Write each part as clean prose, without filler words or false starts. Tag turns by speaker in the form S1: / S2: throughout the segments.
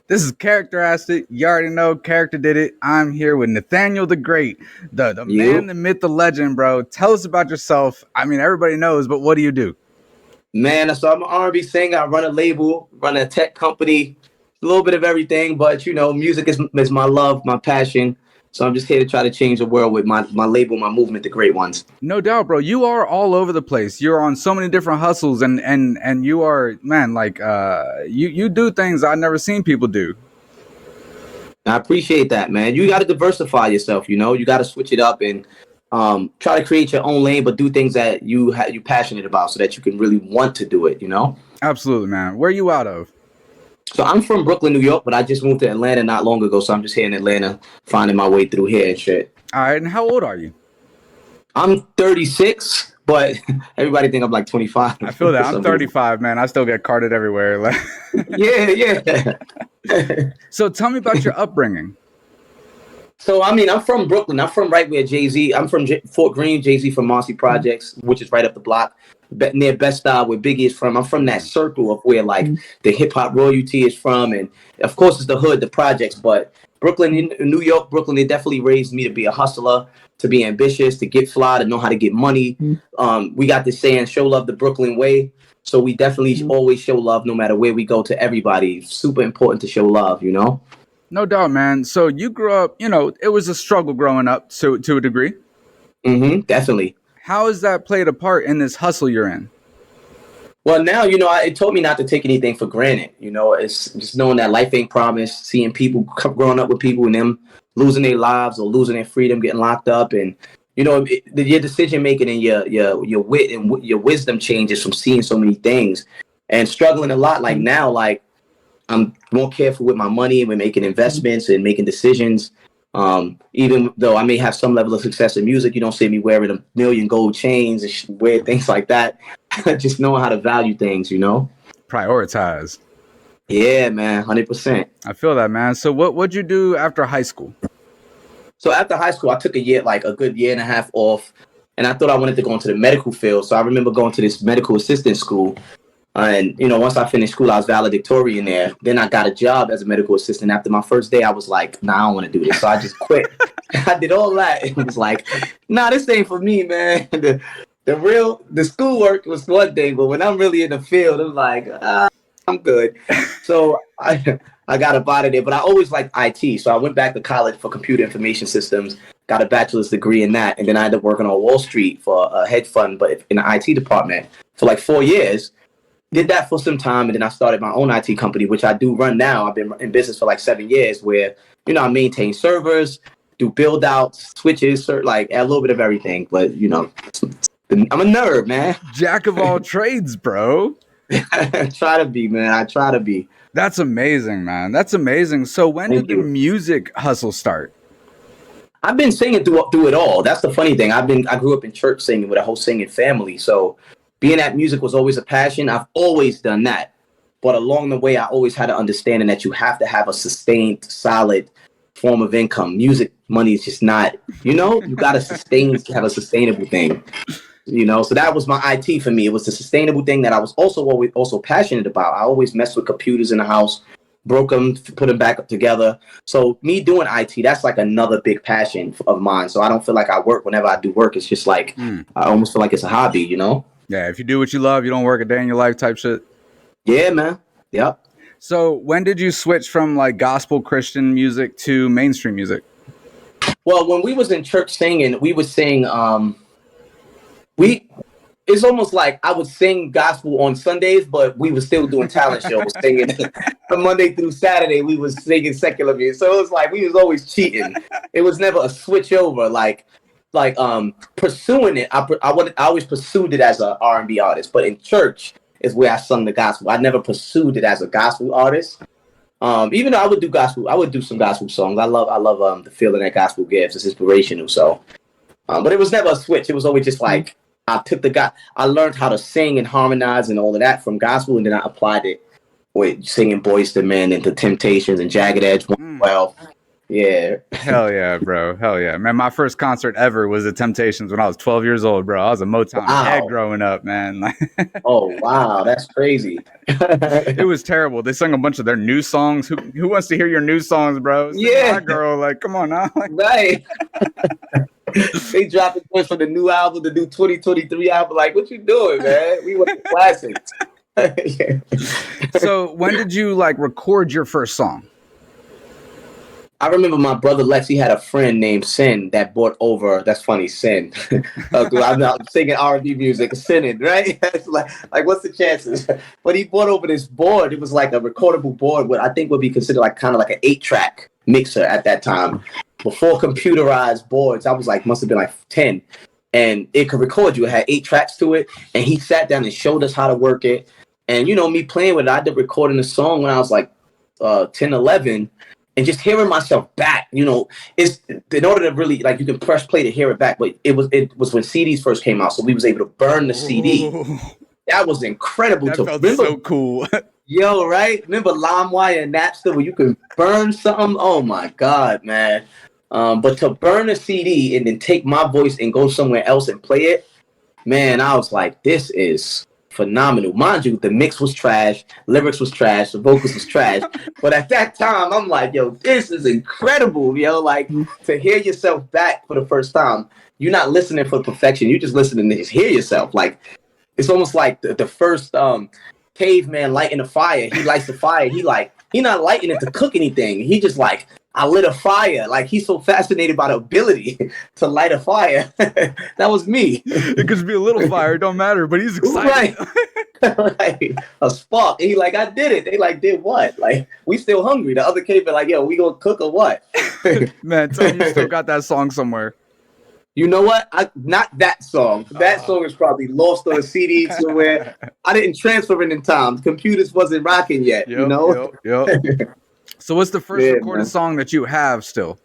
S1: This is Character Asked It. You already know Character did it. I'm here with Nathaniel The Great, the man,
S2: You,
S1: the myth, the legend, bro. Tell us about yourself. I mean, everybody knows, but what do you do?
S2: man. So I'm an R&B singer. I run a label, run a tech company, a little bit of everything. But music is my love, my passion. So I'm just here to try to change the world with my label, my movement, the Great Ones.
S1: No doubt, bro. You are all over the place. You're on so many different hustles, and you are, man, like you do things I've never seen people do.
S2: I appreciate that, man. You got to diversify yourself. You got to switch it up and try to create your own lane, but do things that you passionate about, so that you can really want to do it.
S1: Absolutely, man. Where are you out of?
S2: So I'm from Brooklyn, New York, but I just moved to Atlanta not long ago. So I'm just here in Atlanta, finding my way through here and shit.
S1: All right, and how old are you?
S2: I'm 36, but everybody think I'm like 25.
S1: I feel that.
S2: for
S1: I'm
S2: some reason.
S1: 35, man. I still get carded everywhere.
S2: Yeah.
S1: So tell me about your upbringing.
S2: So, I mean, I'm from Brooklyn. I'm from right where Jay-Z, I'm from Fort Greene, Jay-Z from Marcy Projects, which is right up the block, near Bed-Stuy, where Biggie is from. I'm from that circle of where, like, the hip-hop royalty is from. And, of course, it's the hood, the projects. But Brooklyn, in New York, Brooklyn, they definitely raised me to be a hustler, to be ambitious, to get fly, to know how to get money. We got this saying, show love the Brooklyn way. So we definitely always show love no matter where we go to everybody. Super important to show love,
S1: No doubt, man. So you grew up, it was a struggle growing up to a degree.
S2: Definitely.
S1: How has that played a part in this hustle you're in?
S2: Well, now, it taught me not to take anything for granted. It's just knowing that life ain't promised, seeing people growing up with people and them losing their lives or losing their freedom, getting locked up. And, your decision making and your wit and your wisdom changes from seeing so many things and struggling a lot. Like now, like I'm more careful with my money and making investments and making decisions. Even though I may have some level of success in music, you don't see me wearing a million gold chains and weird things like that. Just knowing how to value things,
S1: Prioritize.
S2: Yeah, man, 100%.
S1: I feel that, man. So what'd you do after high school?
S2: So after high school, I took a good year and a half off, and I thought I wanted to go into the medical field. So I remember going to this medical assistant school. And, once I finished school, I was valedictorian there. Then I got a job as a medical assistant. After my first day, I was like, nah, I don't want to do this. So I just quit. I did all that. It was like, nah, this ain't for me, man. The schoolwork was one thing, but when I'm really in the field, I'm like, I'm good. So I got up out of there, but I always liked IT. So I went back to college for computer information systems, got a bachelor's degree in that. And then I ended up working on Wall Street for a hedge fund, but in the IT department for like 4 years. Did that for some time, and then I started my own IT company, which I do run now. I've been in business for like 7 years, where I maintain servers, do build outs, switches, like a little bit of everything. But I'm a nerd, man.
S1: Jack of all trades, bro.
S2: I try to be, man. I try to be.
S1: That's amazing, man. That's amazing. So when did the music hustle start?
S2: I've been singing through it all. That's the funny thing. I grew up in church singing with a whole singing family, so. Being that music was always a passion. I've always done that. But along the way, I always had an understanding that you have to have a sustained, solid form of income. Music money is just not, you got to have a sustainable thing. So that was my IT for me. It was the sustainable thing that I was also passionate about. I always messed with computers in the house, broke them, put them back up together. So me doing IT, that's like another big passion of mine. So I don't feel like I work whenever I do work. It's just like, I almost feel like it's a hobby,
S1: Yeah, if you do what you love, you don't work a day in your life type shit.
S2: Yeah, man. Yep.
S1: So when did you switch from like gospel Christian music to mainstream music?
S2: Well, when we was in church singing, we would sing, it's almost like I would sing gospel on Sundays, but we were still doing talent shows, singing from Monday through Saturday. We was singing secular music. So it was like, we was always cheating. It was never a switch over. Like pursuing it, I always pursued it as a R&B artist, but in church is where I sung the gospel. I never pursued it as a gospel artist. Even though I would do gospel, I would do some gospel songs. I love the feeling that gospel gives. It's inspirational. So, but it was never a switch. It was always just like I learned how to sing and harmonize and all of that from gospel, and then I applied it with singing Boys to Men and the Temptations and Jagged Edge 112. Yeah.
S1: Hell yeah, bro. Hell yeah. Man, my first concert ever was the Temptations when I was 12 years old, bro. I was a Motown head
S2: Wow.
S1: growing up, man.
S2: Oh, wow. That's crazy.
S1: It was terrible. They sung a bunch of their new songs. Who wants to hear your new songs, bro? Sing
S2: Yeah,
S1: My Girl. Like, come on now. Like,
S2: right. They dropping points from the new album, the new 2023 album. Like, what you doing, man? We want the classics. Yeah.
S1: so when did you like record your first song?
S2: I remember my brother Lex, he had a friend named Sin that brought over, that's funny, Sin. I'm not singing R&B music, sinning, right? It's like, what's the chances? But he brought over this board. It was like a recordable board, what I think would be considered like kind of like an 8-track mixer at that time. Before computerized boards, I was like, must have been like 10. And it could record you. It had 8 tracks to it. And he sat down and showed us how to work it. And, you know, me playing with it, I did recording the song when I was like 10, 11. And just hearing myself back, you know, is in order to really like you can press play to hear it back. But it was when CDs first came out, so we was able to burn the CD.
S1: Ooh,
S2: That was incredible
S1: that
S2: to
S1: felt
S2: remember.
S1: so cool.
S2: Yo, right? Remember LimeWire and Napster where you can burn something? Oh my God, man! But to burn a CD and then take my voice and go somewhere else and play it, man, I was like, this is phenomenal. Mind you, the mix was trash, lyrics was trash, the vocals was trash. But at that time, I'm like, yo, this is incredible, yo. Like to hear yourself back for the first time, you're not listening for perfection. You're just listening to just hear yourself. Like it's almost like the first caveman lighting a fire. He lights the fire. He not lighting it to cook anything. He just like, I lit a fire. Like he's so fascinated by the ability to light a fire. That was me.
S1: It could just be a little fire, it don't matter, but he's excited.
S2: Right. Right. A spark. And he like, I did it. They like, did what? Like, we still hungry. The other caveman like, yo, we gonna cook or what?
S1: Man, tell me you still got that song somewhere.
S2: You know what? Not that song. That song is probably lost on a CD somewhere. I didn't transfer it in time. The computers wasn't rocking yet.
S1: Yep,
S2: you know?
S1: Yep. So what's the first recorded
S2: man.
S1: song that you have still?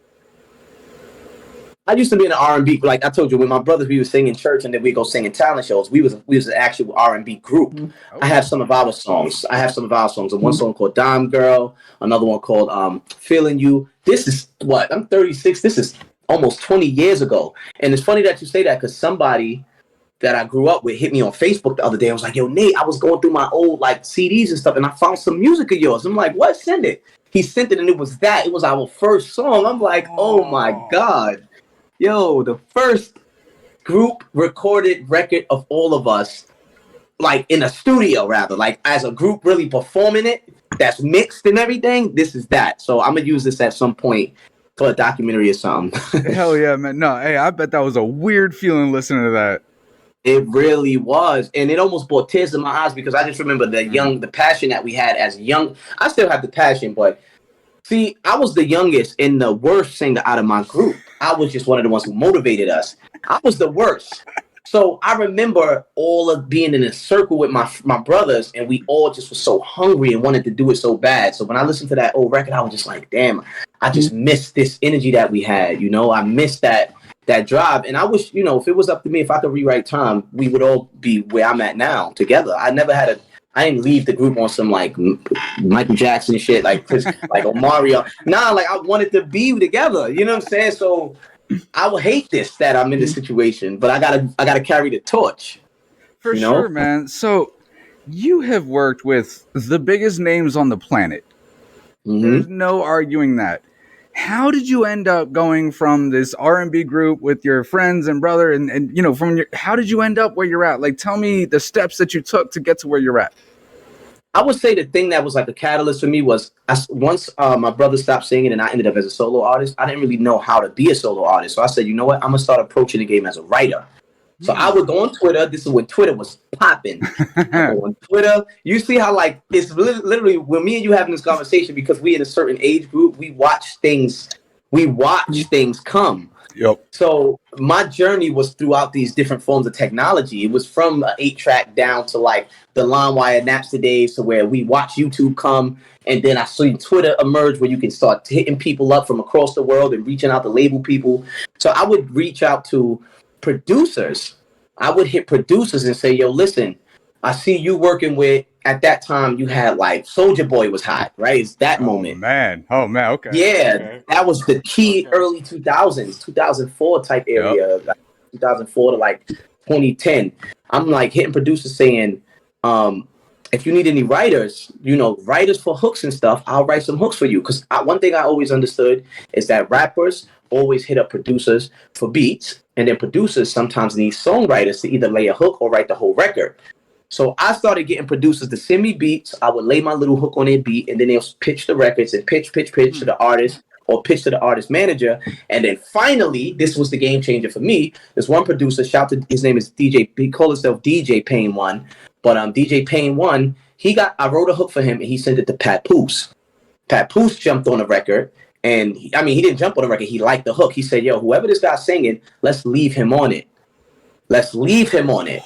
S2: I used to be in the R&B. Like I told you, with my brothers, we would sing in church, and then we go sing in talent shows. We was an actual R&B group.
S1: Okay.
S2: I have some of our songs. And one song called Dime Girl, another one called Feeling You. This is what? I'm 36. This is almost 20 years ago. And it's funny that you say that because somebody that I grew up with hit me on Facebook the other day. I was like, yo, Nate, I was going through my old like CDs and stuff, and I found some music of yours. I'm like, what? Send it. He sent it, and it was our first song. I'm like, oh my God. Yo, the first group recorded record of all of us, like in a studio rather, like as a group really performing it, that's mixed and everything. This is that. So I'm gonna use this at some point for a documentary or something.
S1: Hell yeah, man. No, hey, I bet that was a weird feeling listening to that.
S2: It really was. And it almost brought tears in my eyes because I just remember the passion that we had as young. I still have the passion, but see, I was the youngest and the worst singer out of my group. I was just one of the ones who motivated us. I was the worst. So I remember all of being in a circle with my brothers, and we all just were so hungry and wanted to do it so bad. So when I listened to that old record, I was just like, damn, I just missed this energy that we had. You know, I missed that drive. And I wish, you know, if it was up to me, if I could rewrite time, we would all be where I'm at now together. I didn't leave the group on some like Michael Jackson shit, like Mario. Nah, like I wanted to be together. You know what I'm saying? So I would hate this that I'm in this situation, but I gotta carry the torch.
S1: For sure, man. So you have worked with the biggest names on the planet. Mm-hmm. There's no arguing that. How did you end up going from this R&B group with your friends and brother and you know, how did you end up where you're at? Like, tell me the steps that you took to get to where you're at.
S2: I would say the thing that was like a catalyst for me was once my brother stopped singing and I ended up as a solo artist, I didn't really know how to be a solo artist. So I said, you know what? I'm going to start approaching the game as a writer. So I would go on Twitter. This is when Twitter was popping. On Twitter, you see how like it's literally when me and you having this conversation because we in a certain age group, we watch things come.
S1: Yep.
S2: So my journey was throughout these different forms of technology. It was from an 8-track down to like the LimeWire Napster days to where we watch YouTube come. And then I saw Twitter emerge where you can start hitting people up from across the world and reaching out to label people. So I would reach out to producers. I would hit producers and say, yo, listen, I see you working with at that time you had like Soldier Boy was hot, right? It's that moment.
S1: Oh man, okay.
S2: Yeah,
S1: okay.
S2: that was the key early 2000s, 2004 type area, like 2004 to like 2010. I'm like hitting producers saying, if you need any writers, writers for hooks and stuff, I'll write some hooks for you. Because one thing I always understood is that rappers always hit up producers for beats, and then producers sometimes need songwriters to either lay a hook or write the whole record. So I started getting producers to send me beats. I would lay my little hook on their beat, and then they'll pitch the records and pitch to the artist or pitch to the artist manager. And then finally, this was the game changer for me. There's one producer, his name is DJ, he called himself DJ Payne One. But DJ Payne One, I wrote a hook for him and he sent it to Pat Poose. Pat Poose jumped on the record. And he didn't jump on the record. He liked the hook. He said, yo, whoever this guy's singing, let's leave him on it. Let's leave him on it.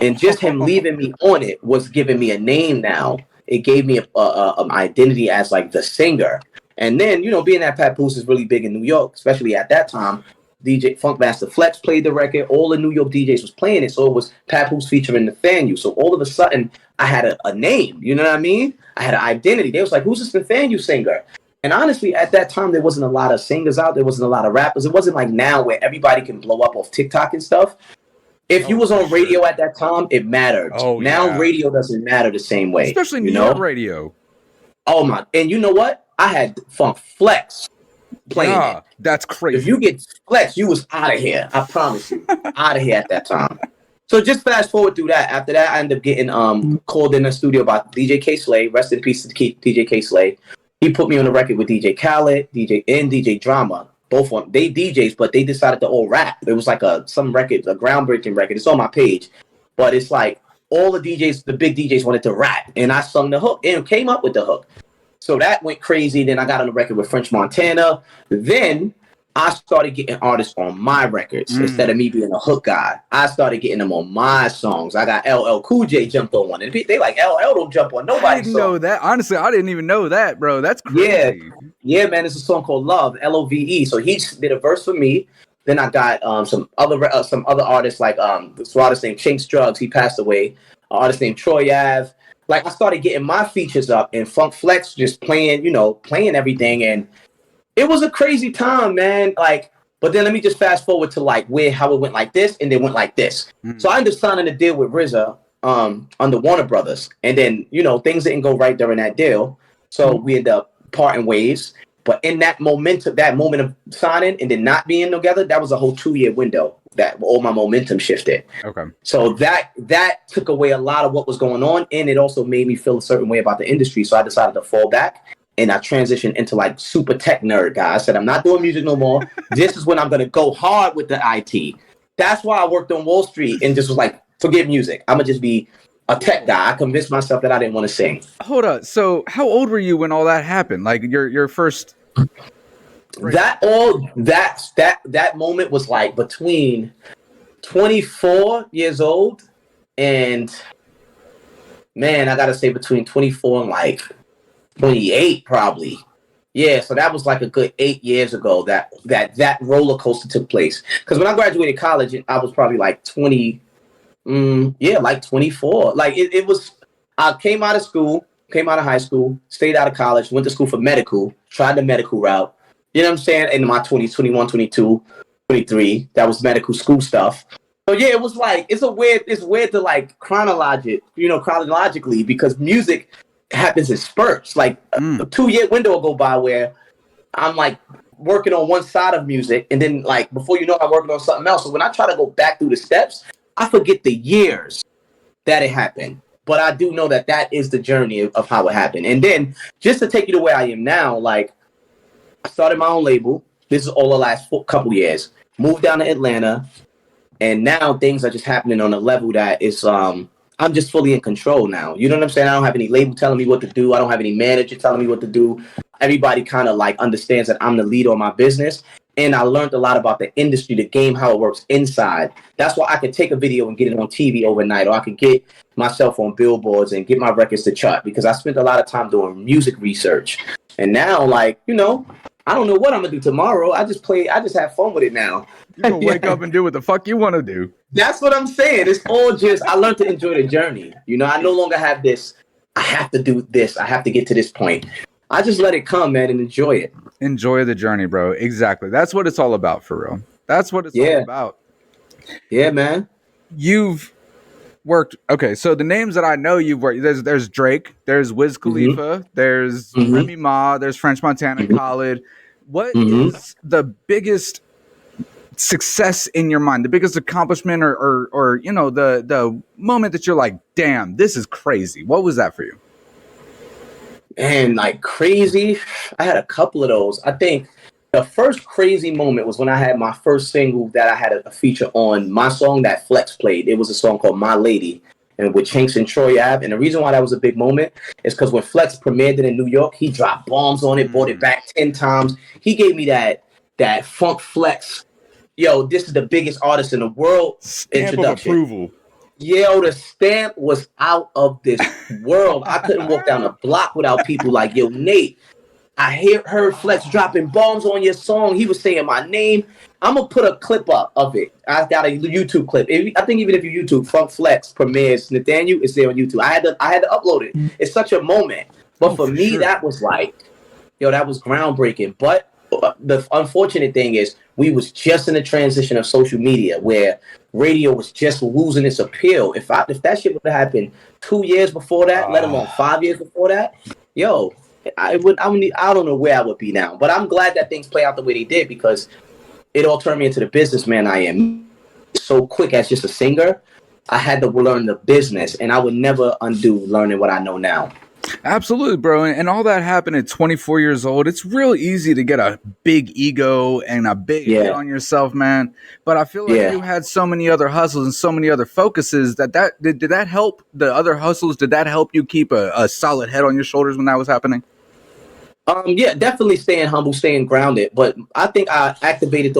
S2: And just him leaving me on it was giving me a name now. It gave me an identity as like the singer. And then, being that Pat Poose is really big in New York, especially at that time, DJ Funkmaster Flex played the record. All the New York DJs was playing it. So it was Pat Poose featuring Nathaniel. So all of a sudden, I had a name. You know what I mean? I had an identity. They was like, who's this Nathaniel singer? And honestly, at that time, there wasn't a lot of singers out. There wasn't a lot of rappers. It wasn't like now where everybody can blow up off TikTok and stuff. If you was on radio at that time, it mattered. Now radio doesn't matter the same way.
S1: Especially New York radio.
S2: Oh my! And you know what? I had Funk Flex playing it.
S1: That's crazy.
S2: If you get Flex, you was out of here. I promise you, out of here at that time. So just fast forward through that. After that, I ended up getting called in the studio by DJ K Slay. Rest in peace to DJ K Slay. He put me on the record with DJ Khaled, DJ Drama. Both of them, they DJs, but they decided to all rap. It was like some record, a groundbreaking record. It's on my page, but it's like all the DJs, the big DJs wanted to rap, and I sung the hook and came up with the hook. So that went crazy. Then I got on the record with French Montana. Then I started getting artists on my records instead of me being a hook guy. I started getting them on my songs. I got LL Cool J jumped on one, and they like LL don't jump on nobody's
S1: I didn't know that. Honestly, I didn't even know that, bro. That's crazy.
S2: Yeah, man. It's a song called Love, Love. So he did a verse for me. Then I got some other artists like this artist named Chinks Drugs. He passed away. An artist named Troy Ave. Like I started getting my features up, and Funk Flex just playing everything, and it was a crazy time, man. Like, but then let me just fast forward to like how it went like this, and then went like this. So I ended up signing a deal with RZA under Warner Brothers, and then things didn't go right during that deal, so we ended up parting ways. But in that moment of signing and then not being together, that was a whole 2-year window that all my momentum shifted.
S1: Okay.
S2: So that took away a lot of what was going on, and it also made me feel a certain way about the industry. So I decided to fall back, and I transitioned into like super tech nerd guy. I said, I'm not doing music no more. This is when I'm going to go hard with the IT. That's why I worked on Wall Street and just was like, forget music. I'm going to just be a tech guy. I convinced myself that I didn't want to sing.
S1: Hold up. So how old were you when all that happened? Like your first...
S2: That moment was like between 24 years old and, man, I gotta say between 24 and like 28 probably. Yeah, so that was like a good 8 years ago that roller coaster took place. Because when I graduated college, I was probably like 20, like 24. Like it was, I came out of high school, stayed out of college, went to school for medical, tried the medical route. You know what I'm saying? In my 20s, 21, 22, 23, that was medical school stuff. So yeah, it was like, it's weird to like chronologically, because music happens in spurts. Like a 2-year window will go by where I'm like working on one side of music, and then like before you know, I'm working on something else. So when I try to go back through the steps, I forget the years that it happened. But I do know that is the journey of how it happened. And then just to take you to where I am now, like I started my own label. This is all the last couple years. Moved down to Atlanta, and now things are just happening on a level that is I'm just fully in control now. You know what I'm saying? I don't have any label telling me what to do. I don't have any manager telling me what to do. Everybody kind of like understands that I'm the leader on my business. And I learned a lot about the industry, the game, how it works inside. That's why I could take a video and get it on TV overnight, or I could get myself on billboards and get my records to chart, because I spent a lot of time doing music research. And now, like, I don't know what I'm going to do tomorrow. I just have fun with it now.
S1: You can wake up and do what the fuck you want to do.
S2: That's what I'm saying. It's all just, I learned to enjoy the journey. I no longer have this I have to do this. I have to get to this point. I just let it come, man, and enjoy it.
S1: Enjoy the journey, bro. Exactly. That's what it's all about, for real. That's what it's all about.
S2: Yeah, man.
S1: You've worked. Okay, so the names that I know you've worked. There's Drake. There's Wiz Khalifa. There's Remy Ma. There's French Montana, Khaled. What is the biggest success in your mind, the biggest accomplishment, or you know, the moment that you're like, damn, this is crazy? What was that for you?
S2: And like crazy, I had a couple of those. I think the first crazy moment was when I had my first single that I had a feature on my song that Flex played. It was a song called My Lady, and with Chinks and Troy Ave. And the reason why that was a big moment is because when Flex premiered it in New York, he dropped bombs on it, brought it back 10 times. He gave me that Funk Flex, yo, this is the biggest artist in the world
S1: Stamp
S2: introduction.
S1: Of approval.
S2: Yo, the stamp was out of this world. I couldn't walk down a block without people like, yo, Nate, I heard Flex dropping bombs on your song. He was saying my name. I'm going to put a clip up of it. I got a YouTube clip. I think even if you YouTube Funk Flex premieres Nathaniel, it's there on YouTube. I had to upload it. It's such a moment. But for me, sure, that was like, yo, that was groundbreaking. But the unfortunate thing is we was just in the transition of social media where radio was just losing its appeal. If that shit would have happened 2 years before that, let alone 5 years before that, yo, I don't know where I would be now. But I'm glad that things play out the way they did because it all turned me into the businessman I am. So quick as just a singer, I had to learn the business, and I would never undo learning what I know now.
S1: Absolutely, bro. And all that happened at 24 years old. It's real easy to get a big ego and a big hit on yourself, man. But I feel like you had so many other hustles and so many other focuses did that help the other hustles? Did that help you keep a solid head on your shoulders when that was happening?
S2: Yeah, definitely staying humble, staying grounded. But I think I activated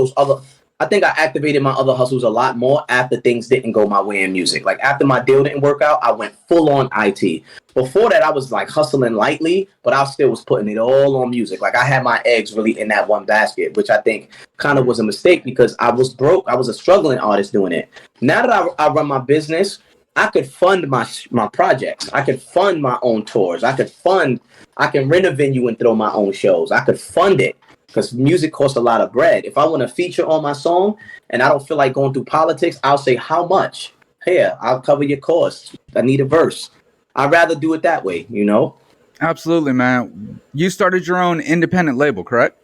S2: my other hustles a lot more after things didn't go my way in music. Like after my deal didn't work out, I went full on IT. Before that, I was like hustling lightly, but I still was putting it all on music. Like I had my eggs really in that one basket, which I think kind of was a mistake because I was broke. I was a struggling artist doing it. Now that I run my business, I could fund my projects. I could fund my own tours. I can rent a venue and throw my own shows. I could fund it. Because music costs a lot of bread. If I want to feature on my song and I don't feel like going through politics, I'll say, how much? Here, I'll cover your costs. I need a verse. I'd rather do it that way, you know?
S1: Absolutely, man. You started your own independent label, correct?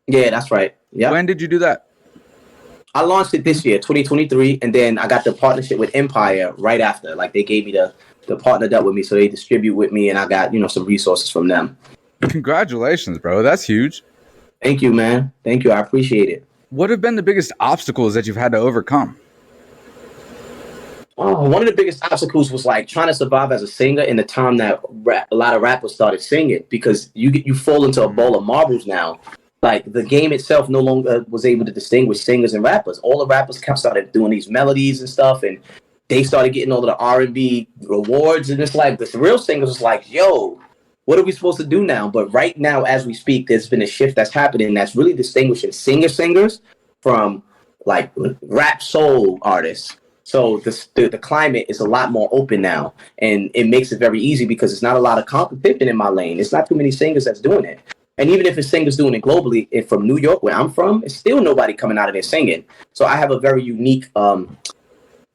S2: Yeah, that's right. Yeah.
S1: When did you do that?
S2: I launched it this year, 2023, and then I got the partnership with Empire right after. Like they gave me the partnered up with me, so they distribute with me, and I got, some resources from them.
S1: Congratulations, bro. That's huge.
S2: Thank you, man. Thank you. I appreciate it.
S1: What have been the biggest obstacles that you've had to overcome?
S2: Oh, one of the biggest obstacles was like trying to survive as a singer in the time that a lot of rappers started singing because you fall into a bowl of marbles now. Like the game itself no longer was able to distinguish singers and rappers. All the rappers started doing these melodies and stuff, and they started getting all of the R&B rewards. And it's like the real singers was like, yo, what are we supposed to do now? But right now, as we speak, there's been a shift that's happening that's really distinguishing singers from like rap soul artists. So the climate is a lot more open now, and it makes it very easy because it's not a lot of competition in my lane. It's not too many singers that's doing it. And even if it's singers doing it globally, if from New York, where I'm from, it's still nobody coming out of there singing. So I have a very unique, I'm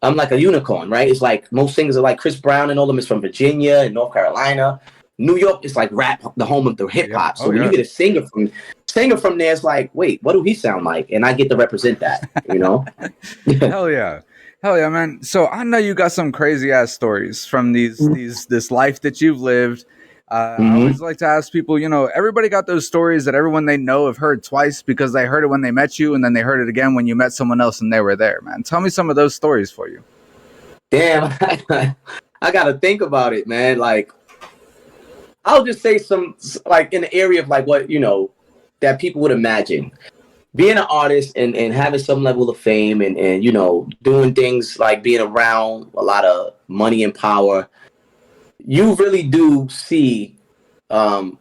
S2: like a unicorn, right? It's like most singers are like Chris Brown and all them is from Virginia and North Carolina. New York is like rap, the home of the hip hop. So when you get a singer from there, it's like, wait, what do he sound like? And I get to represent that,
S1: Hell yeah. Hell yeah, man. So I know you got some crazy ass stories from this life that you've lived. I always like to ask people, everybody got those stories that everyone they know have heard twice because they heard it when they met you and then they heard it again when you met someone else and they were there, man. Tell me some of those stories for you.
S2: Damn, I got to think about it, man. Like, I'll just say some, like, in the area of, like, what, that people would imagine. Being an artist and having some level of fame and doing things like being around a lot of money and power, you really do see how,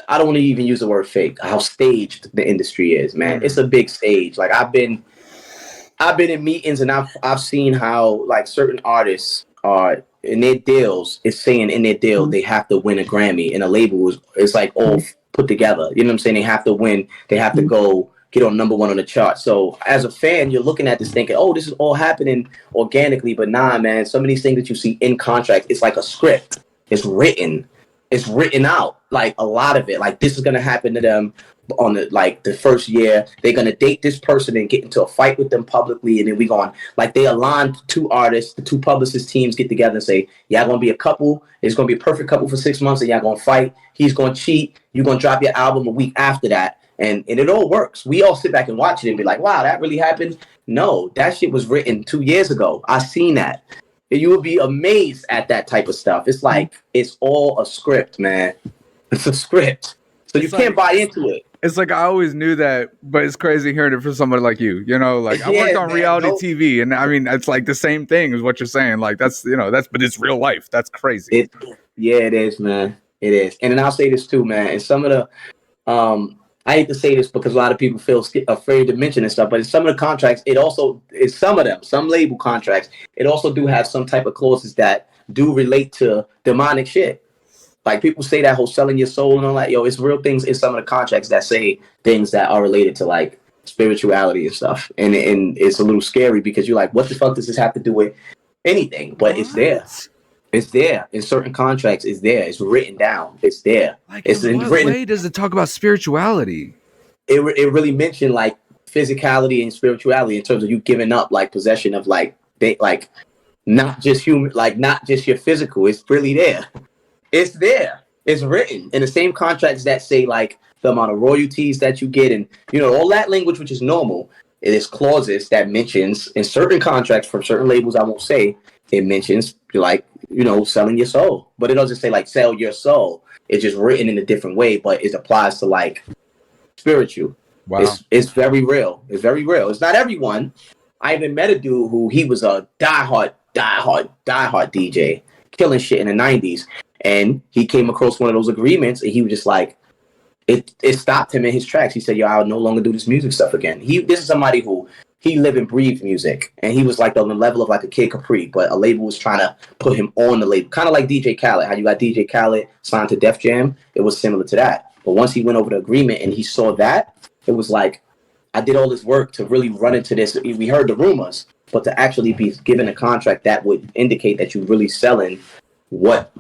S2: I don't want to even use the word fake, how staged the industry is, man. It's a big stage. Like, I've been in meetings and I've seen how, like, certain artists are in their deals, it's saying in their deal they have to win a Grammy, and a label is like all put together. You know what I'm saying? They have to win. They have to go get on number one on the chart. So as a fan, you're looking at this thinking, oh, this is all happening organically. But nah, man, some of these things that you see in contracts, it's like a script. It's written. It's written out. Like a lot of it. Like this is gonna happen to them on the first year. They're gonna date this person and get into a fight with them publicly, and then we going like they align two artists, the two publicist teams get together and say, y'all gonna be a couple. It's gonna be a perfect couple for 6 months, and y'all gonna fight. He's gonna cheat. You're gonna drop your album a week after that, and it all works. We all sit back and watch it and be like, wow, that really happened. No, that shit was written 2 years ago. I seen that. You would be amazed at that type of stuff. It's like it's all a script, man. It's a script, so you can't buy into it.
S1: It's like I always knew that, but it's crazy hearing it from somebody like you. You know, like I worked on reality TV, and I mean, it's like the same thing as what you're saying. Like that's but it's real life. That's crazy.
S2: It is, man. It is. And then I'll say this too, man. And some of the, I hate to say this because a lot of people feel afraid to mention this stuff, but in some of the contracts, some label contracts, it also do have some type of clauses that do relate to demonic shit. Like people say that whole selling your soul and all that. Yo, it's real things in some of the contracts that say things that are related to like spirituality and stuff. And it's a little scary because you're like, what the fuck does this have to do with anything? But it's there. It's there in certain contracts. It's there. It's written down. It's there.
S1: Like, in what way does it talk about spirituality?
S2: It really mentioned like physicality and spirituality in terms of you giving up like possession of like not just human, like not just your physical. It's really there. It's there. It's written in the same contracts that say like the amount of royalties that you get and all that language which is normal. It is clauses that mentions in certain contracts from certain labels. I won't say it mentions like selling your soul, but it doesn't say like sell your soul. It's just written in a different way, but it applies to like spiritual. Wow. It's very real. It's very real. It's not everyone. I even met a dude who he was a diehard DJ, killing shit in the 90s. And he came across one of those agreements and he was just like, it stopped him in his tracks. He said, yo, I'll no longer do this music stuff again. This is somebody who he lived and breathed music. And he was like on the level of like a Kid Capri, but a label was trying to put him on the label. Kind of like DJ Khaled. How you got DJ Khaled signed to Def Jam? It was similar to that. But once he went over the agreement and he saw that, it was like, I did all this work to really run into this. We heard the rumors, but to actually be given a contract that would indicate that you're really selling what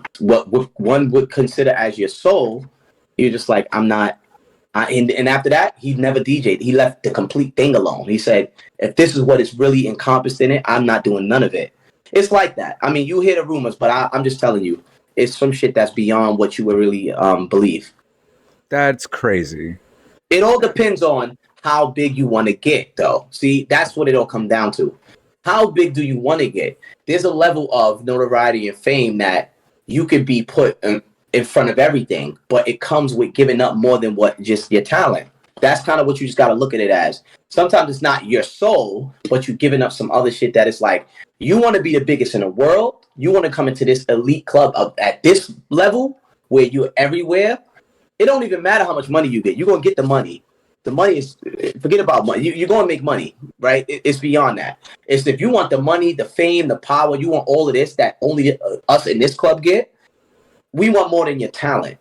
S2: one would consider as your soul, you're just like, I'm not. And after that, he never DJ'd. He left the complete thing alone. He said, if this is what is really encompassed in it, I'm not doing none of it. It's like that. I mean, you hear the rumors, but I'm just telling you, it's some shit that's beyond what you would really believe.
S1: That's crazy.
S2: It all depends on how big you want to get, though. See, that's what it all comes down to. How big do you want to get? There's a level of notoriety and fame that you could be put in front of everything, but it comes with giving up more than what just your talent. That's kind of what you just got to look at it as. Sometimes it's not your soul, but you're giving up some other shit that is like, you want to be the biggest in the world. You want to come into this elite club at this level where you're everywhere. It don't even matter how much money you get. You're going to get the money. The money is, forget about money. You're going to make money, right? It's beyond that. It's if you want the money, the fame, the power, you want all of this that only us in this club get, we want more than your talent.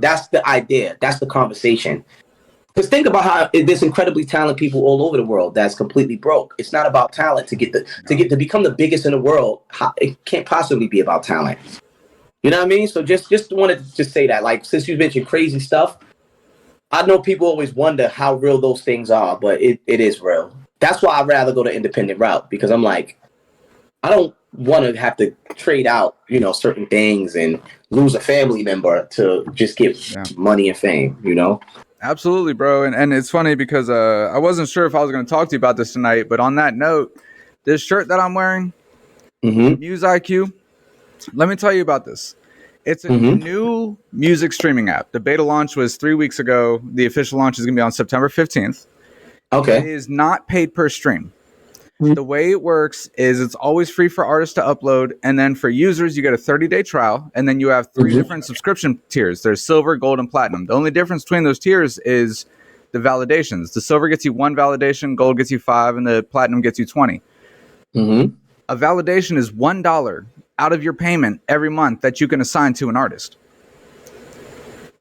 S2: That's the idea. That's the conversation. Because think about how there's incredibly talented people all over the world that's completely broke. It's not about talent to become the biggest in the world. It can't possibly be about talent. You know what I mean? So just wanted to just say that. Like, since you mentioned crazy stuff, I know people always wonder how real those things are, but it is real. That's why I'd rather go the independent route, because I'm like, I don't want to have to trade out, certain things and lose a family member to just get money and fame,
S1: Absolutely, bro. And it's funny because I wasn't sure if I was going to talk to you about this tonight, but on that note, this shirt that I'm wearing, Muse IQ, let me tell you about this. It's a new music streaming app. The beta launch was 3 weeks ago. The official launch is going to be on September 15th.
S2: Okay.
S1: It is not paid per stream. The way it works is it's always free for artists to upload. And then for users, you get a 30-day trial. And then you have 3 different subscription tiers. There's silver, gold, and platinum. The only difference between those tiers is the validations. The silver gets you 1 validation, gold gets you 5, and the platinum gets you 20. A validation is $1. out of your payment every month that you can assign to an artist.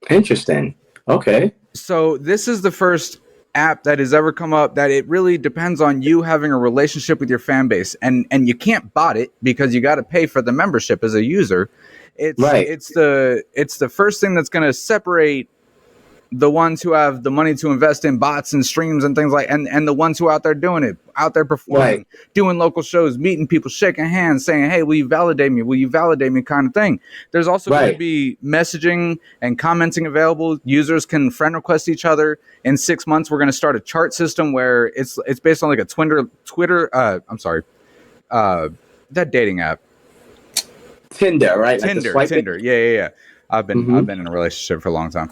S2: Interesting. Okay.
S1: So this is the first app that has ever come up that it really depends on you having a relationship with your fan base, and you can't bot it because you got to pay for the membership as a user. It's the first thing that's going to separate the ones who have the money to invest in bots and streams and things like, and the ones who are out there doing it, out there performing, doing local shows, meeting people, shaking hands, saying, hey, will you validate me? Will you validate me? Kind of thing. There's also going to be messaging and commenting available. Users can friend request each other. In 6 months, we're going to start a chart system where it's based on like a Twitter. That dating app.
S2: Tinder, right?
S1: Tinder. Yeah. I've been in a relationship for a long time.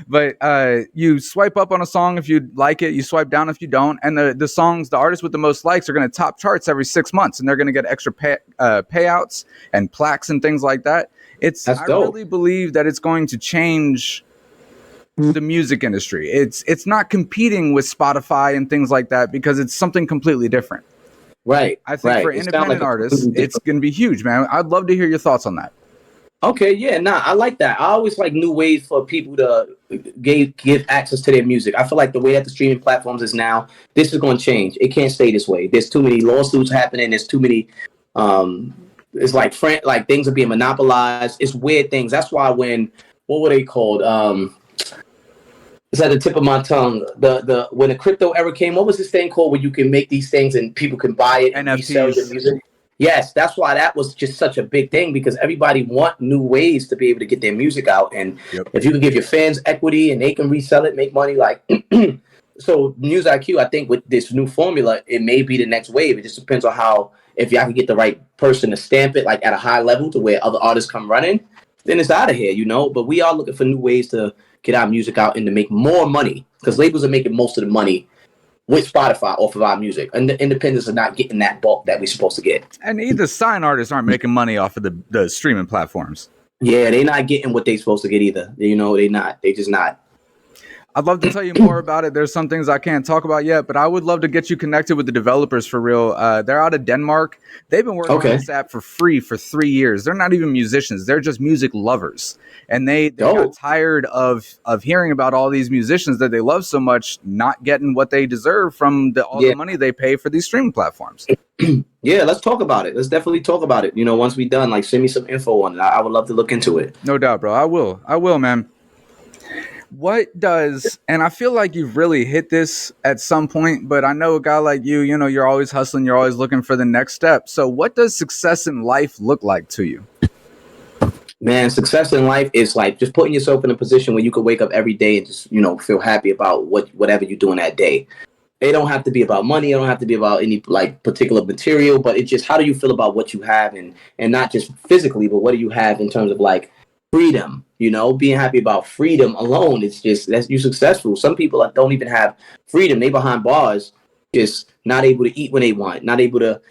S1: But you swipe up on a song if you like it, you swipe down if you don't, and the artists with the most likes are going to top charts every 6 months, and they're going to get extra payouts and plaques and things like that. I really believe that it's going to change the music industry. It's not competing with Spotify and things like that because it's something completely different.
S2: Right.
S1: I think for independent artists, it's going to be huge, man. I'd love to hear your thoughts on that.
S2: Okay, yeah, I like that. I always like new ways for people to give access to their music. I feel like the way that the streaming platforms is now, this is going to change. It can't stay this way. There's too many lawsuits happening. There's too many. It's like things are being monopolized. It's weird things. That's why what were they called? It's at the tip of my tongue. When the crypto era came, what was this thing called where you can make these things and people can buy it and resell your music? Yes, that's why that was just such a big thing, because everybody want new ways to be able to get their music out. And if you can give your fans equity and they can resell it, make money, like so News IQ, I think with this new formula, it may be the next wave. It just depends on if y'all can get the right person to stamp it like at a high level to where other artists come running, then it's out of here, But we are looking for new ways to get our music out and to make more money, because labels are making most of the money with Spotify off of our music, and the independents are not getting that bulk that we're supposed to get.
S1: And either sign artists aren't making money off of the streaming platforms.
S2: Yeah, they're not getting what they're supposed to get either. They're not. They just not.
S1: I'd love to tell you more about it. There's some things I can't talk about yet, but I would love to get you connected with the developers for real. They're out of Denmark. They've been working on this app for free for 3 years. They're not even musicians. They're just music lovers. And they got tired of hearing about all these musicians that they love so much not getting what they deserve from all the money they pay for these streaming platforms.
S2: Yeah, let's talk about it. Let's definitely talk about it. Once we're done, like, send me some info on it. I would love to look into it.
S1: No doubt, bro. I will, man. And I feel like you've really hit this at some point, but I know a guy like you, you're always hustling, you're always looking for the next step. So what does success in life look like to you?
S2: Man, success in life is like just putting yourself in a position where you could wake up every day and just, feel happy about whatever you're doing that day. It don't have to be about money. It don't have to be about any like particular material, but it's just, how do you feel about what you have, and not just physically, but what do you have in terms of like freedom, being happy about freedom alone. It's just, that's you successful. Some people don't even have freedom. They behind bars, just not able to eat when they want, not able to,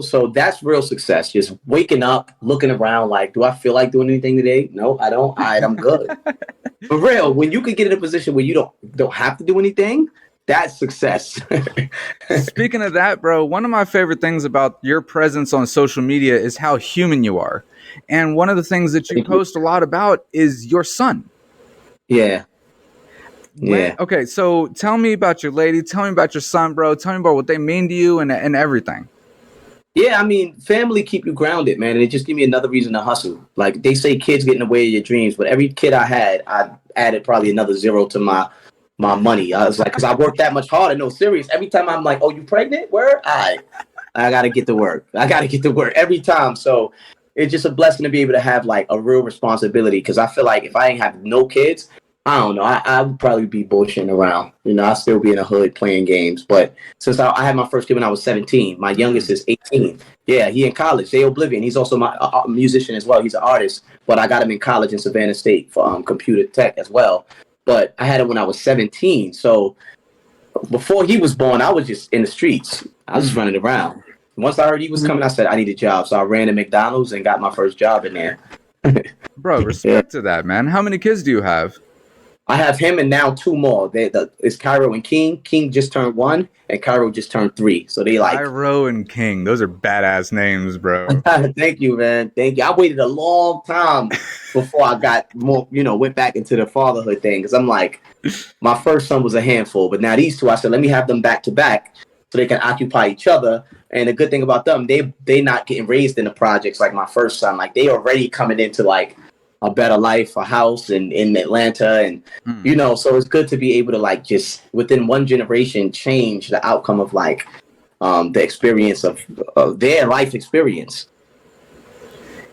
S2: so that's real success. Just waking up, looking around like, do I feel like doing anything today? No, I don't. All right, I'm good. For real, when you can get in a position where you don't have to do anything, that's success.
S1: Speaking of that, bro, one of my favorite things about your presence on social media is how human you are. And one of the things that you post a lot about is your son.
S2: Yeah.
S1: Okay, so tell me about your lady. Tell me about your son, bro. Tell me about what they mean to you and everything.
S2: Yeah, I mean, family keep you grounded, man. And it just give me another reason to hustle. Like, they say kids get in the way of your dreams, but every kid I had, I added probably another zero to my money. I was like, because I worked that much harder. No, serious. Every time I'm like, oh, you pregnant? Where? I got to get to work. Every time. So it's just a blessing to be able to have like a real responsibility, because I feel like if I ain't have no kids, I don't know, I would probably be bullshitting around. I'd still be in the hood playing games. But since I had my first kid when I was 17, my youngest is 18. Yeah, he in college. They Oblivion. He's also my musician as well. He's an artist, but I got him in college in Savannah State for computer tech as well. But I had him when I was 17. So before he was born, I was just in the streets. I was just running around. Once I heard he was coming, I said I need a job. So I ran to McDonald's and got my first job in there.
S1: Bro, respect to that, man. How many kids do you have?
S2: I have him and now two more. It's Cairo and King. King just turned 1, and Cairo just turned 3. So they like
S1: Cairo and King. Those are badass names, bro.
S2: Thank you, man. Thank you. I waited a long time before I got more, went back into the fatherhood thing. Because I'm like, my first son was a handful, but now these two, I said, let me have them back to back so they can occupy each other. And the good thing about them, they not getting raised in the projects like my first son. Like they already coming into like a better life, a house in Atlanta, and so it's good to be able to like just within one generation change the outcome of like the experience of their life experience.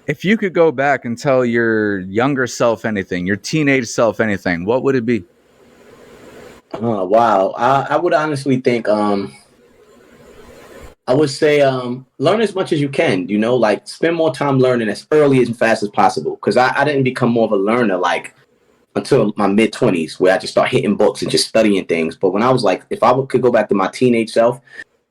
S1: If you could go back and tell your younger self anything, your teenage self anything, what would it be?
S2: Oh, wow. I would honestly think, I would say, learn as much as you can, like spend more time learning as early and fast as possible. Because I didn't become more of a learner like until my mid-20s, where I just start hitting books and just studying things. But when I was like, if I could go back to my teenage self,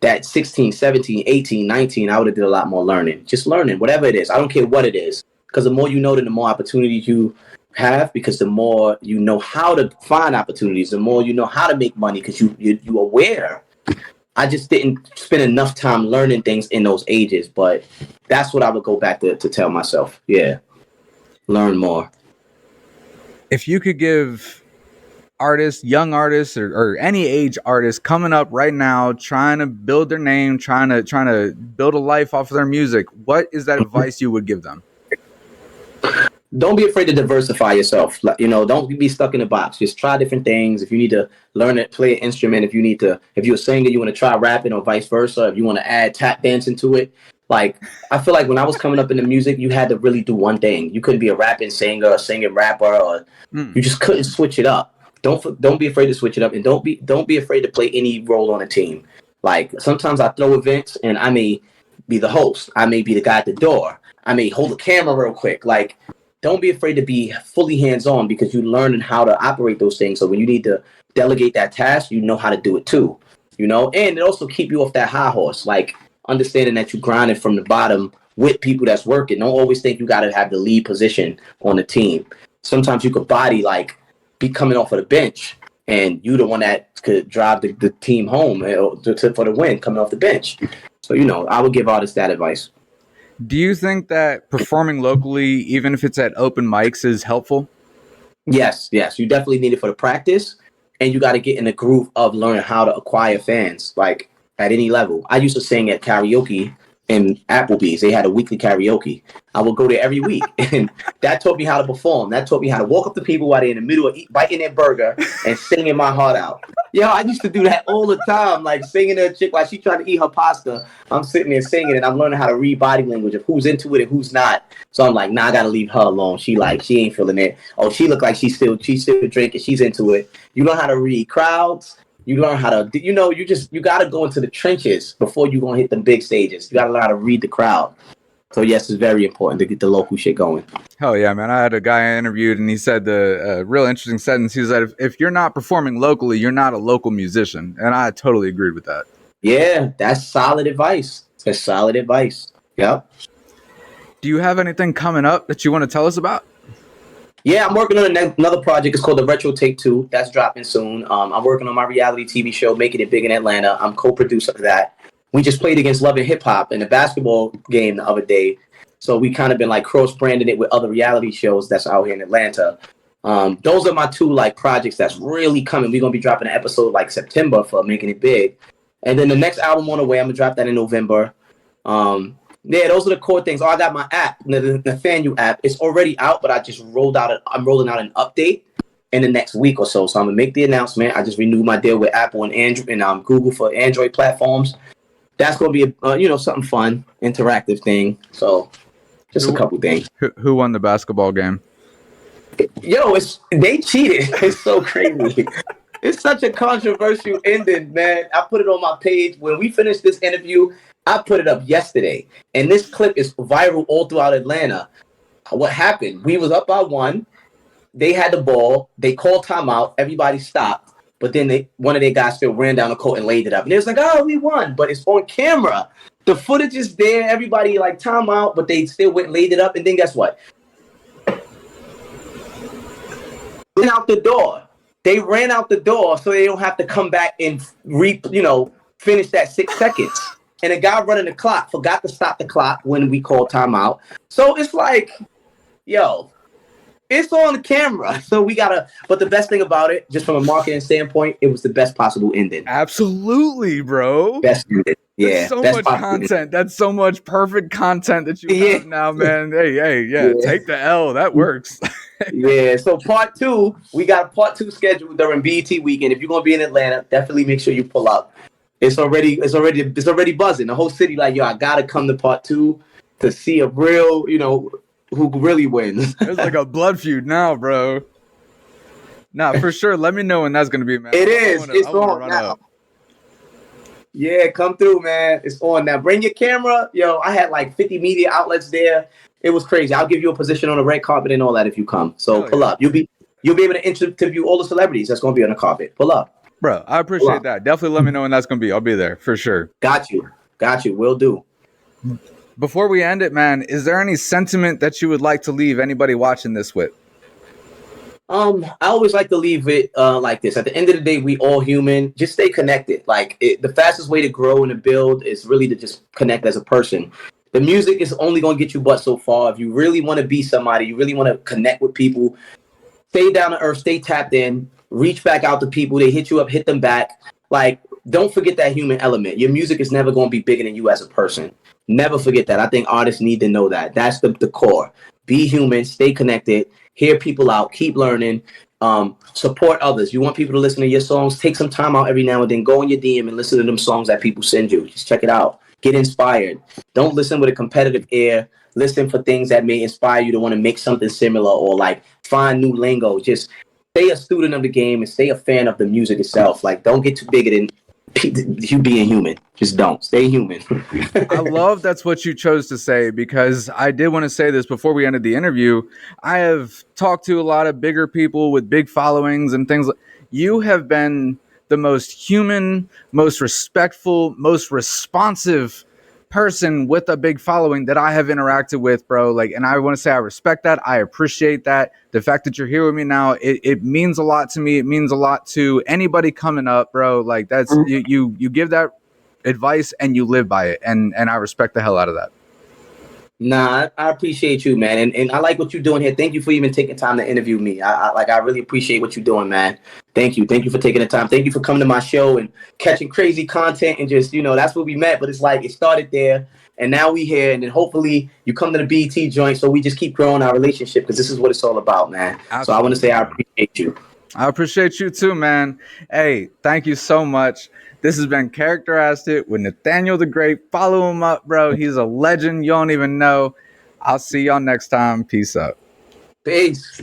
S2: that 16, 17, 18, 19, I would have did a lot more learning. Just learning, whatever it is. I don't care what it is. Because the more you know, then the more opportunities you have, because the more you know how to find opportunities, the more you know how to make money, because you're aware. I just didn't spend enough time learning things in those ages, but that's what I would go back to tell myself. Yeah, learn more.
S1: If you could give artists, young artists, or any age artists coming up right now, trying to build their name, trying to build a life off of their music, what is that advice you would give them?
S2: Don't be afraid to diversify yourself. Don't be stuck in a box. Just try different things. If you need to learn it, play an instrument. If you're a singer, you want to try rapping or vice versa. If you want to add tap dancing to it. Like, I feel like when I was coming up in the music, you had to really do one thing. You couldn't be a rapping singer, a singing rapper, or you just couldn't switch it up. Don't be afraid to switch it up, and don't be afraid to play any role on a team. Like, sometimes I throw events and I may be the host. I may be the guy at the door. I may hold the camera real quick. Like, don't be afraid to be fully hands-on, because you learn how to operate those things. So when you need to delegate that task, you know how to do it too, and it also keep you off that high horse, like understanding that you grinding from the bottom with people that's working. Don't always think you got to have the lead position on the team. Sometimes you could like be coming off of the bench, and you the one that could drive the team home for the win coming off the bench. So, I would give artists that advice.
S1: Do you think that performing locally, even if it's at open mics, is helpful?
S2: Yes. You definitely need it for the practice, and you got to get in the groove of learning how to acquire fans, like at any level. I used to sing at karaoke in Applebee's. They had a weekly karaoke. I would go there every week, and that taught me how to perform. That taught me how to walk up to people while they're in the middle of biting their burger and singing my heart out. I used to do that all the time, like singing to a chick while she trying to eat her pasta. I'm sitting there singing, and I'm learning how to read body language of who's into it and who's not. So I'm like, nah, I gotta leave her alone. She ain't feeling it. Oh, she look like she's still drinking. She's into it. You learn how to read crowds. You learn how to, you got to go into the trenches before you going to hit the big stages. You got to learn how to read the crowd. So, yes, it's very important to get the local shit going.
S1: Hell yeah, man. I had a guy I interviewed, and he said the real interesting sentence. He said, if you're not performing locally, you're not a local musician. And I totally agreed with that.
S2: Yeah, that's solid advice. That's solid advice. Yep.
S1: Do you have anything coming up that you want to tell us about?
S2: Yeah, I'm working on another project. It's called The Retro Take 2. That's dropping soon. I'm working on my reality TV show, Making It Big in Atlanta. I'm co-producer of that. We just played against Love and Hip Hop in a basketball game the other day. So we kind of been like cross-branding it with other reality shows that's out here in Atlanta. Those are my two like projects that's really coming. We're going to be dropping an episode like September for Making It Big. And then the next album on the way, I'm going to drop that in November. Yeah, those are the core things. Oh, I got my app, the Nathaniel app. It's already out, but I just I'm rolling out an update in the next week or so. So I'm gonna make the announcement. I just renewed my deal with Apple and Android and Google for Android platforms. That's gonna be something fun, interactive thing. So just a couple things.
S1: Who won the basketball game?
S2: They cheated. It's so crazy. It's such a controversial ending, man. I put it on my page when we finished this interview. I put it up yesterday, and this clip is viral all throughout Atlanta. What happened? We was up by 1. They had the ball. They called timeout. Everybody stopped. But then one of their guys still ran down the court and laid it up. And it was like, oh, we won. But it's on camera. The footage is there. Everybody like timeout, but they still went and laid it up. And then guess what? Went out the door. They ran out the door so they don't have to come back and finish that 6 seconds. And the guy running the clock forgot to stop the clock when we called timeout. So it's like, yo, it's on the camera. So we gotta. But the best thing about it, just from a marketing standpoint, it was the best possible ending.
S1: Absolutely, bro.
S2: Best ending. Yeah.
S1: That's so much content. Ending. That's so much perfect content that you have now, man. Hey, take the L. That works.
S2: Yeah. So part 2, we got a part 2 scheduled during BET weekend. If you're gonna be in Atlanta, definitely make sure you pull up. It's already buzzing. The whole city, like, yo, I gotta come to part 2 to see a real, who really wins.
S1: It's like a blood feud now, bro. Nah, for sure. Let me know when that's gonna be, man.
S2: It's on now. Yeah, come through, man. It's on now. Bring your camera. Yo, I had like 50 media outlets there. It was crazy. I'll give you a position on the red carpet and all that if you come. So pull up. You'll be able to interview all the celebrities that's gonna be on the carpet. Pull up.
S1: Bro, I appreciate that. Definitely let me know when that's going to be. I'll be there for sure.
S2: Got you. Will do.
S1: Before we end it, man, is there any sentiment that you would like to leave anybody watching this with?
S2: I always like to leave it like this. At the end of the day, we all human. Just stay connected. Like, the fastest way to grow and to build is really to just connect as a person. The music is only going to get you but so far. If you really want to be somebody, you really want to connect with people, stay down to earth, stay tapped in. Reach back out to people. They hit you up, hit them back. Like, don't forget that human element. Your music is never going to be bigger than you as a person. Never forget that. I think artists need to know that. That's the core. Be human, stay connected, hear people out, keep learning, support others. You want people to listen to your songs, take some time out every now and then, go in your DM and listen to them songs that people send you. Just check it out. Get inspired. Don't listen with a competitive ear. Listen for things that may inspire you to want to make something similar or like find new lingo. Just stay a student of the game and stay a fan of the music itself. Like, don't get too bigger than you being human. Just don't. Stay human.
S1: I love that's what you chose to say, because I did want to say this before we ended the interview. I have talked to a lot of bigger people with big followings and things. You have been the most human, most respectful, most responsive person with a big following that I have interacted with, bro. Like, and I want to say I respect that. I appreciate that. The fact that you're here with me now, it means a lot to me. It means a lot to anybody coming up, bro. Like, that's you give that advice and you live by it, and I respect the hell out of that.
S2: Nah, I appreciate you, man, and I like what you're doing here. Thank you for even taking time to interview me. I really appreciate what you're doing, man. Thank you for taking the time. Thank you for coming to my show and catching crazy content and just, that's where we met. But it's like it started there, and now we here, and then hopefully you come to the BET joint, so we just keep growing our relationship, because this is what it's all about, man. Absolutely. So I want to say I appreciate you.
S1: I appreciate you too, man. Hey, thank you so much. This has been Karikter Asked It with Nathaniel the Great. Follow him up, bro. He's a legend. You don't even know. I'll see y'all next time. Peace out.
S2: Peace.